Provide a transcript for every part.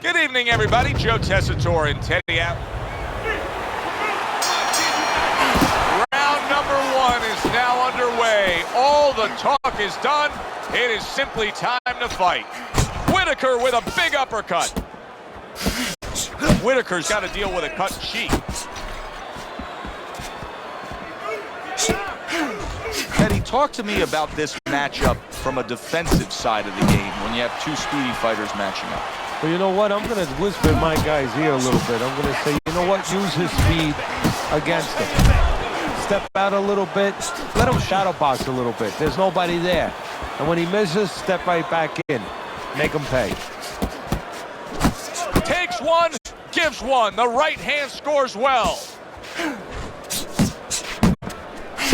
Good evening, everybody. Joe Tessitore and Teddy out. Round number 1 is now underway. All the talk is done. It is simply time to fight. Whitaker with a big uppercut. Whitaker's got to deal with a cut cheek. Teddy, talk to me about this matchup from a defensive side of the game when you have two speedy fighters matching up. Well, you know what? I'm going to whisper in my guy's ear a little bit. I'm going to say, you know what? Use his speed against him. Step out a little bit. Let him shadow box a little bit. There's nobody there. And when he misses, step right back in. Make him pay. Takes one, gives one. The right hand scores well.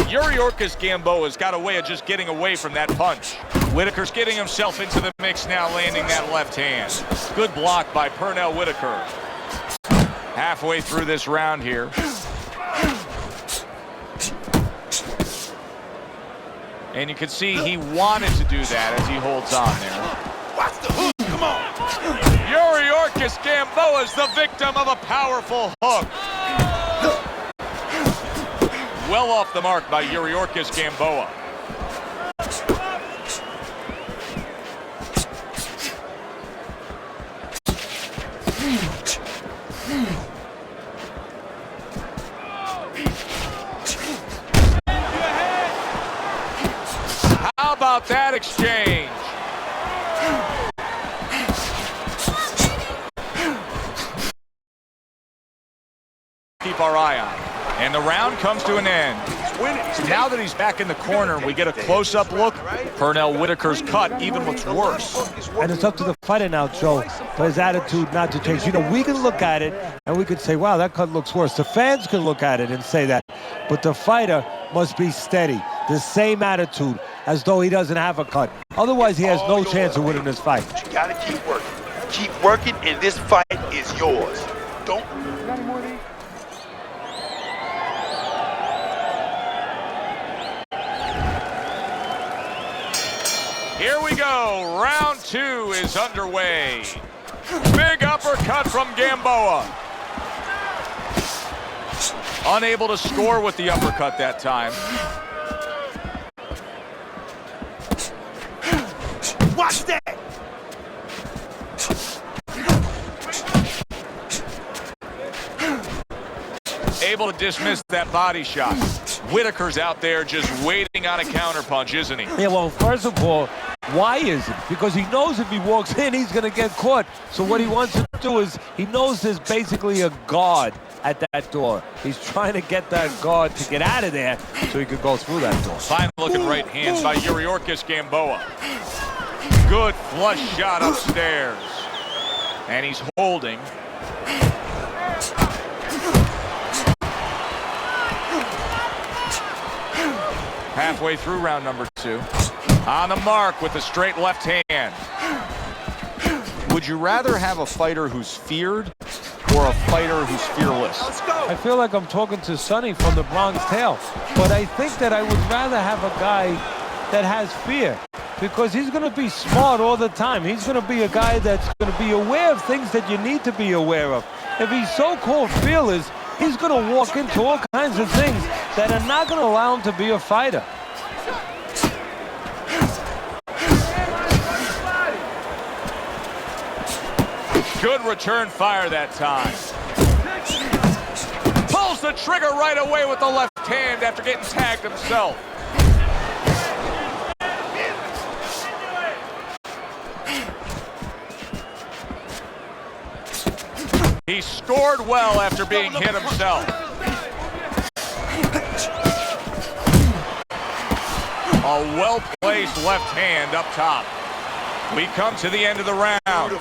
Yuri Gamboa's got a way of just getting away from that punch. Whitaker's getting himself into the mix now, landing that left hand. Good block by Pernell Whitaker. Halfway through this round here. And you can see he wanted to do that as he holds on there. Watch the hook, come on. Yuri Gamboa is the victim of a powerful hook. Well off the mark by Yuri Gamboa. How about that exchange? Keep our eye on. And the round comes to an end. So now that he's back in the corner, we get a close-up look. Pernell Whitaker's cut even looks worse. And it's up to the fighter now, Joe, for his attitude not to change. You know, we can look at it and we could say, wow, that cut looks worse. The fans can look at it and say that. But the fighter must be steady, the same attitude, as though he doesn't have a cut. Otherwise, he has no chance of winning this fight. You gotta keep working. Keep working, and this fight is yours. Don't. Here we go. Round 2 is underway. Big uppercut from Gamboa. Unable to score with the uppercut that time. Watch that. Able to dismiss that body shot. Whitaker's out there just waiting on a counterpunch, isn't he? Yeah, well, first of all, why is it? Because he knows if he walks in, he's going to get caught. So what he wants to do is, he knows there's basically a guard at that door. He's trying to get that guard to get out of there so he could go through that door. Fine looking right hand by Yuri Gamboa. Good flush shot upstairs. And he's holding. Halfway through round number 2. On the mark with a straight left hand. Would you rather have a fighter who's feared or a fighter who's fearless? I feel like I'm talking to Sonny from the Bronx Tale, but I think that I would rather have a guy that has fear, because he's going to be smart all the time. He's going to be a guy that's going to be aware of things that you need to be aware of. If he's so-called fearless, he's going to walk into all kinds of things that are not going to allow him to be a fighter. Good return fire that time. Pulls the trigger right away with the left hand after getting tagged himself. He scored well after being hit himself. A well-placed left hand up top. We come to the end of the round.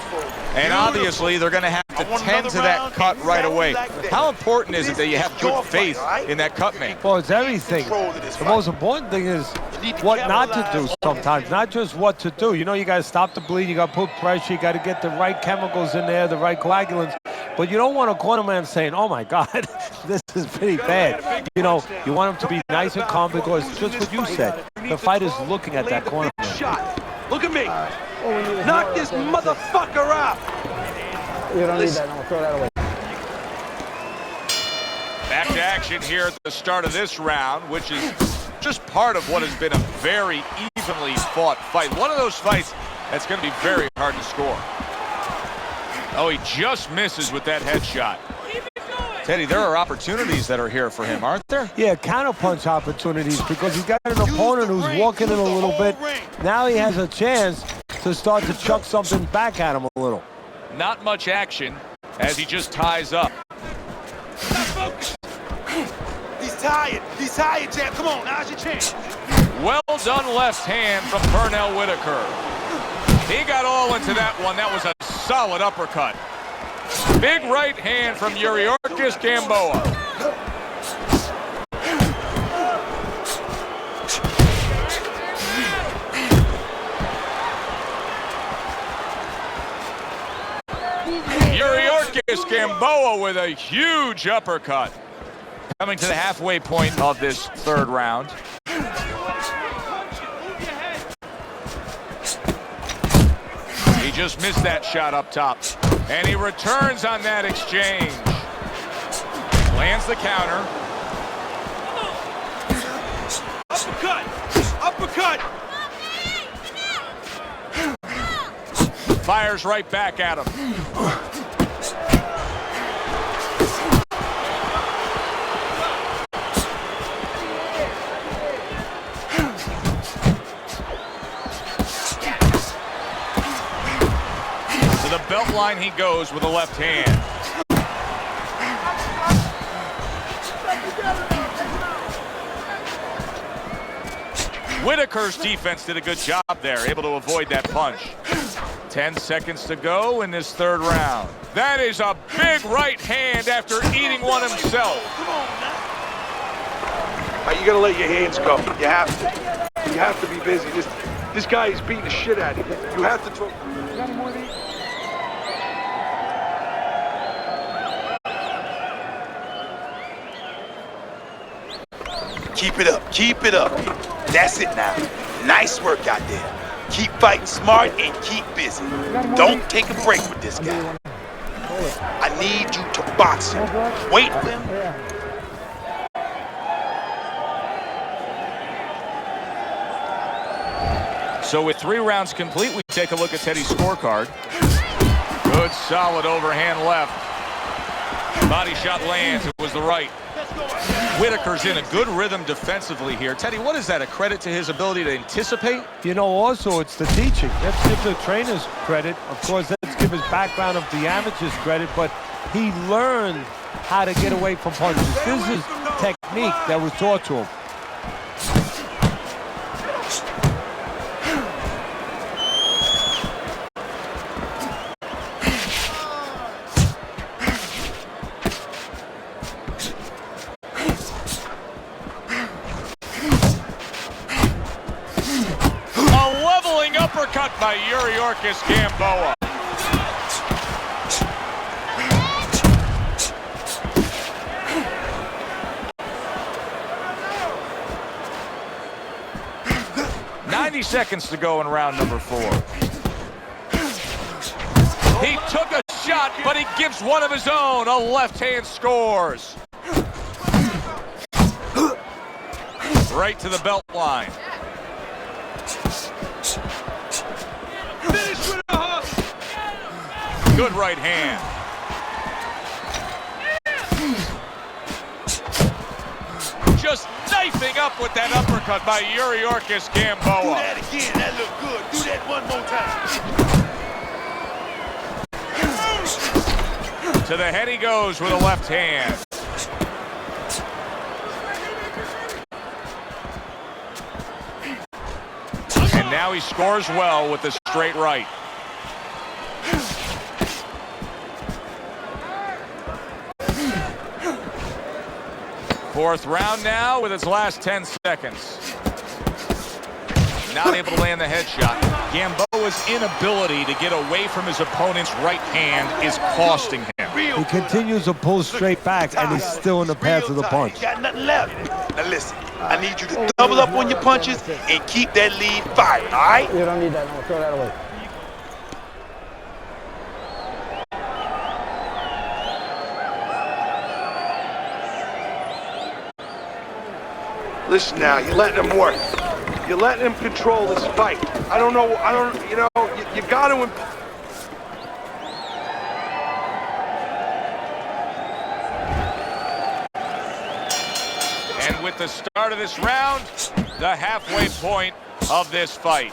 And obviously, they're going to have to tend to that cut right away. How important is it that you have good faith in that cut man? Well, it's everything. The most important thing is what not to do sometimes, not just what to do. You know, you got to stop the bleed, you got to put pressure, you got to get the right chemicals in there, the right coagulants. But you don't want a cornerman saying, oh my God, this is pretty bad. You know, you want him to be nice and calm, because just what you said, the fighter's looking at that cornerman. Look at me. Knock this motherfucker out. You don't need that. No, throw that away. Back to action here at the start of this round, which is just part of what has been a very evenly fought fight. One of those fights that's going to be very hard to score. Oh, he just misses with that headshot. Teddy, there are opportunities that are here for him, aren't there? Yeah, counterpunch opportunities because he's got an opponent who's walking in a little bit. Now he has a chance to start to chuck something back at him a little. Not much action as he just ties up. He's tired. He's tired, champ. Come on, now's your chance. Well done left hand from Pernell Whitaker. He got all into that one. That was a solid uppercut. Big right hand from Yuri Gamboa. Yuri Gamboa with a huge uppercut. Coming to the halfway point of this third round. He just missed that shot up top. And he returns on that exchange. Lands the counter. Uppercut! Uppercut! Fires right back at him. To the belt line he goes with the left hand. Whitaker's defense did a good job there, able to avoid that punch. 10 seconds to go in this third round. That is a big right hand after eating one himself. You gotta let your hands go. You have to. You have to be busy. This guy is beating the shit out of you. You have to talk. You got any more of these? Keep it up. Keep it up. That's it now. Nice work out there. Keep fighting smart and keep busy. Don't take a break with this guy. I need you to box him. Wait for him. So with 3 rounds complete, we take a look at Teddy's scorecard. Good, solid overhand left. Body shot lands. It was the right. Whitaker's in a good rhythm defensively here. Teddy, what is that, a credit to his ability to anticipate? You know, also it's the teaching. Let's give the trainers credit. Of course, let's give his background of the amateurs credit, but he learned how to get away from punches. This is technique that was taught to him. Uppercut by Yuri Gamboa. "90 seconds to go in round number 4. He took a shot, but he gives one of his own. A left hand scores. Right to the belt line. Good right hand. Just knifing up with that uppercut by Yuri Gamboa. Do that again. That looked good. Do that one more time. To the head he goes with a left hand. And now he scores well with the straight right. Fourth round now with its last 10 seconds. Not able to land the headshot. Gamboa's inability to get away from his opponent's right hand is costing him. He continues to pull straight back, and he's still in the path of the punch. You got nothing left. Now listen, I need you to double up on your punches and keep that lead firing, all right? You don't need that. No, throw that away. Listen now, you're letting him work. You're letting him control this fight. You got to... And with the start of this round, the halfway point of this fight.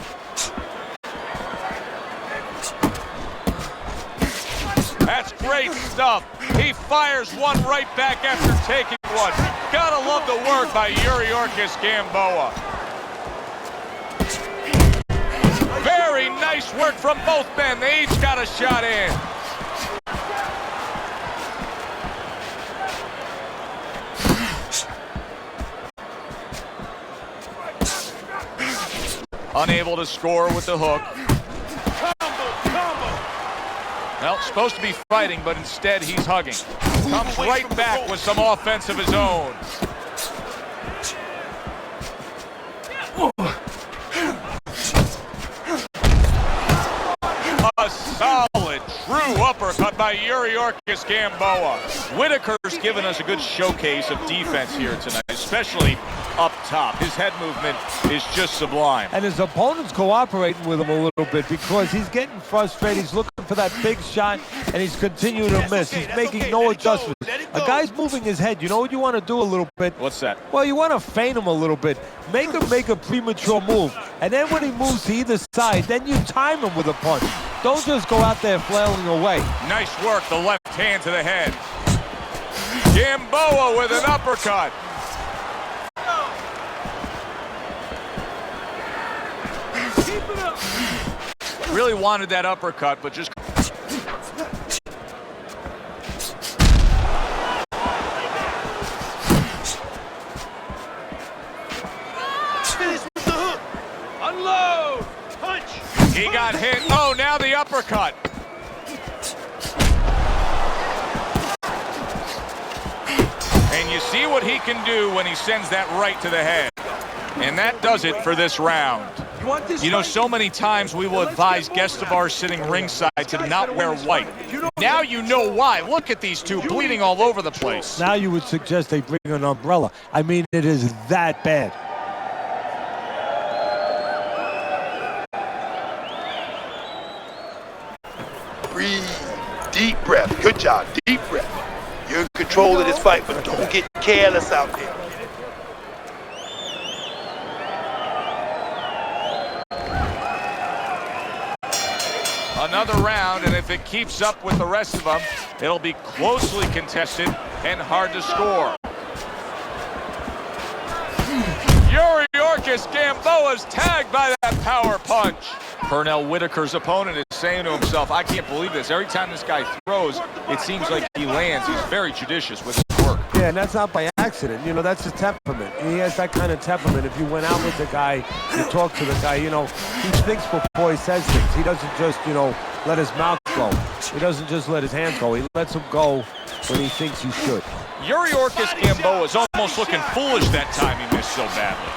That's great stuff. He fires one right back after taking one. Gotta love the work by Yuri Gamboa. Very nice work from both men. They each got a shot in. Unable to score with the hook. Well, supposed to be fighting, but instead he's hugging. Comes right back with some offense of his own. A solid, true uppercut by Yuri Gamboa. Whitaker's given us a good showcase of defense here tonight, especially up top. His head movement is just sublime. And his opponent's cooperating with him a little bit because he's getting frustrated. He's looking for that big shot, and he's continuing to miss. He's making no adjustments. A guy's moving his head. You know what you want to do a little bit? What's that? Well, you want to feint him a little bit. Make him make a premature move. And then when he moves to either side, then you time him with a punch. Don't just go out there flailing away. Nice work, the left hand to the head. Gamboa with an uppercut. Really wanted that uppercut, but just... Finish with the hook. Unload. Punch. He got hit. Oh, now the uppercut. And you see what he can do when he sends that right to the head. And that does it for this round. You know, so many times we will advise guests of ours sitting ringside to not wear white. Now you know why. Look at these two bleeding all over the place. Now you would suggest they bring an umbrella. I mean, it is that bad. Breathe. Deep breath. Good job. Deep breath. You're in control of this fight, but don't get careless out there. Another round, and if it keeps up with the rest of them, it'll be closely contested and hard to score. Yuri Gamboa's tagged by that power punch. Whitaker's opponent is saying to himself, I can't believe this. Every time this guy throws, it seems like he lands. He's very judicious with his work. Yeah, and that's not by accident. You know, that's his temperament. He has that kind of temperament. If you went out with the guy, you talk to the guy, you know, he thinks before he says things. He doesn't just, you know, let his mouth go. He doesn't just let his hands go. He lets them go when he thinks he should. Yuri Gamboa is almost looking foolish that time he missed so badly.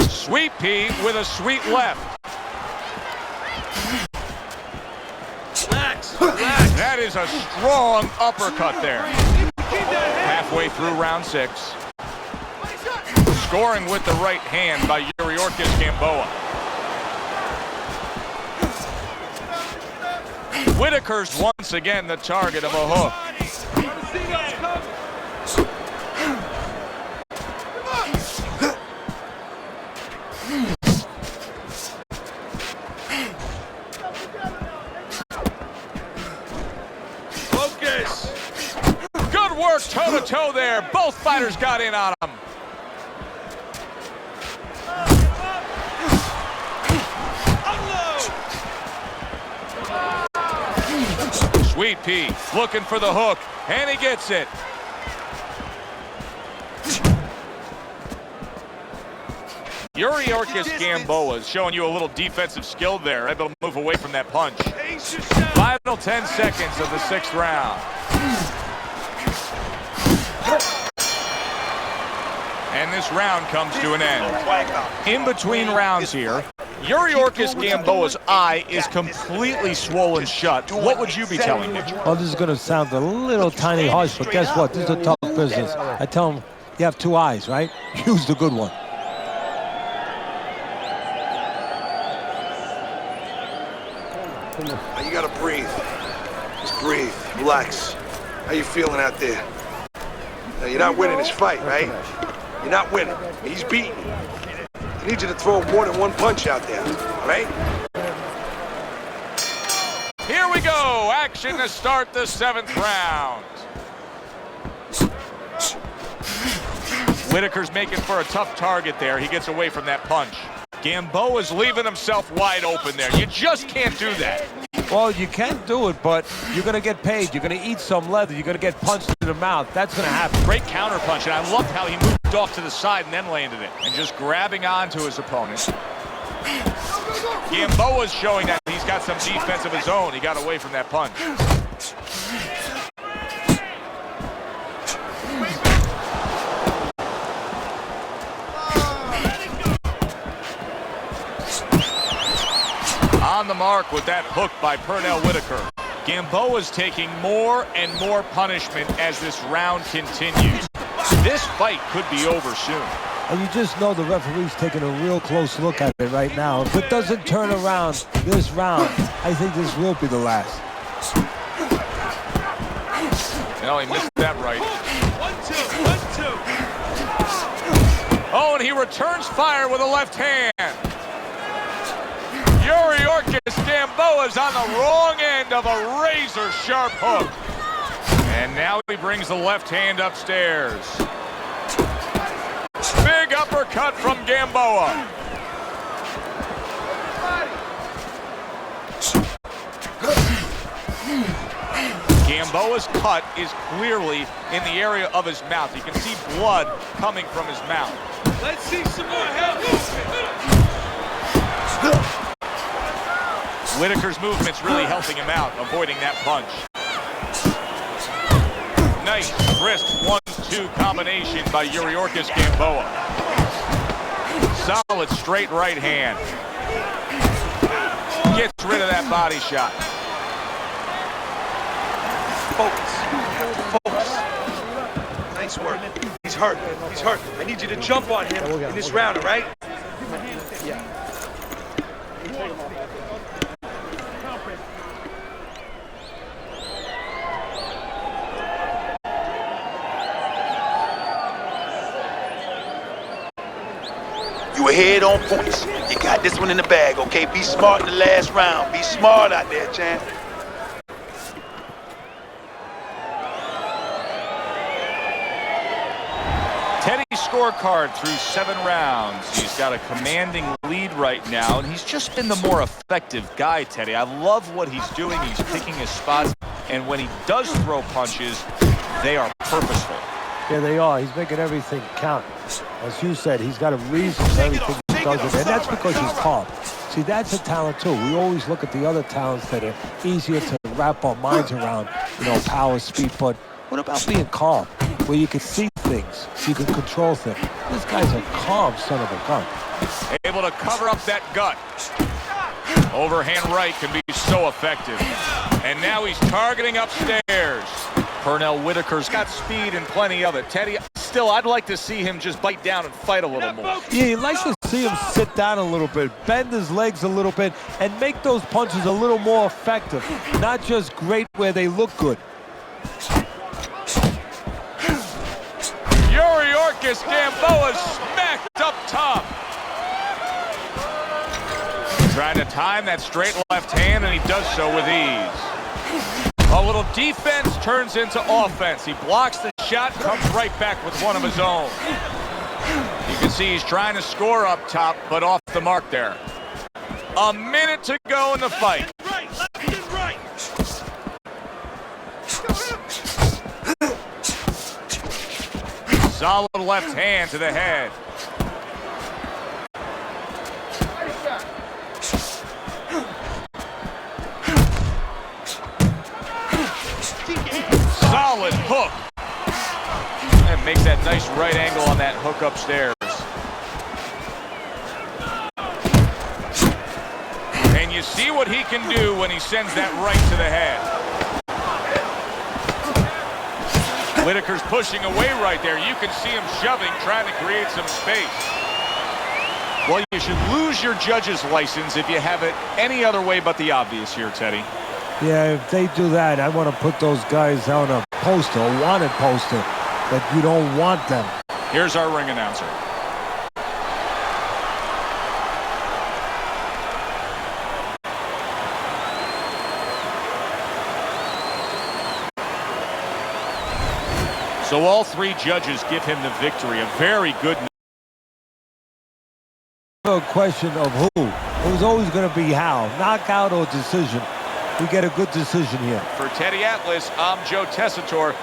Sweet Pea with a sweet left. Relax. That is a strong uppercut there. Halfway through round 6. Scoring with the right hand by Yuri Gamboa. Whitaker's once again the target of a hook. Focus. Good work toe-to-toe there. Both fighters got in on him. Sweet Pea looking for the hook, and he gets it. Yuri Gamboa is showing you a little defensive skill there, able to move away from that punch. Final 10 seconds of the 6th round. And this round comes to an end. In between rounds here, Yuri Gamboa's eye is completely swollen shut. What would you be telling me? Well, this is going to sound a little tiny harsh, but guess what? This is a tough business. I tell him, you have two eyes, right? Use the good one. Now you gotta breathe. Just breathe. Relax. How you feeling out there? Now you're not winning this fight, right? You're not winning. He's beating you. He needs you to throw more than one punch out there, all right? Here we go. Action to start the 7th round. Whitaker's making for a tough target there. He gets away from that punch. Gamboa's leaving himself wide open there. You just can't do that. Well, you can do it, but you're going to get paid. You're going to eat some leather. You're going to get punched in the mouth. That's going to happen. Great counter punch, and I loved how he moved off to the side and then landed it. And just grabbing onto his opponent. Gamboa's showing that he's got some defense of his own. He got away from that punch. On the mark with that hook by Whitaker. Gamboa's taking more and more punishment as this round continues. This fight could be over soon. And you just know the referee's taking a real close look at it right now. If it doesn't turn around this round, I think this will be the last. No, he missed that right. 1-2, 1-2. Oh, and he returns fire with a left hand. Yuri Gamboa's on the wrong end of a razor-sharp hook. And now he brings the left hand upstairs. Big uppercut from Gamboa. Gamboa's cut is clearly in the area of his mouth. You can see blood coming from his mouth. Let's see some more head movement. Whitaker's movement's really helping him out, avoiding that punch. Nice wrist 1-2 combination by Yuri Gamboa. Solid straight right hand. Gets rid of that body shot. Focus. Focus. Nice work. He's hurt. He's hurt. I need you to jump on him in this round, all right? Yeah. You ahead on points. You got this one in the bag, okay? Be smart in the last round. Be smart out there, champ. Teddy's scorecard through 7 rounds. He's got a commanding lead right now, and he's just been the more effective guy, Teddy. I love what he's doing. He's picking his spots, and when he does throw punches, they are purposeful. Yeah, they are. He's making everything count. As you said, he's got a reason for everything he does, and that's because he's calm. See, that's a talent, too. We always look at the other talents that are easier to wrap our minds around, you know, power, speed, but what about being calm, where you can see things, you can control things? This guy's a calm son of a gun. Able to cover up that gut. Overhand right can be so effective. And now he's targeting upstairs. Whitaker's got speed and plenty of it. Teddy, still, I'd like to see him just bite down and fight a little more. Yeah, you'd like to see him sit down a little bit, bend his legs a little bit, and make those punches a little more effective. Not just great where they look good. Yuri Gamboa smacked up top. Trying to time that straight left hand, and he does so with ease. A little defense turns into offense. He blocks the shot, comes right back with one of his own. You can see he's trying to score up top, but off the mark there. A minute to go in the fight. Right, left and right. Solid left hand to the head. Solid hook. And makes that nice right angle on that hook upstairs. See what he can do when he sends that right to the head. Whitaker's pushing away right there. You can see him shoving, trying to create some space. Well, you should lose your judge's license if you have it any other way but the obvious here, Teddy. Yeah, if they do that, I want to put those guys on a poster, a wanted poster, that you don't want them. Here's our ring announcer. So all three judges give him the victory. A very good. A question of who. It was always going to be how. Knockout or decision. We get a good decision here. For Teddy Atlas, I'm Joe Tessitore.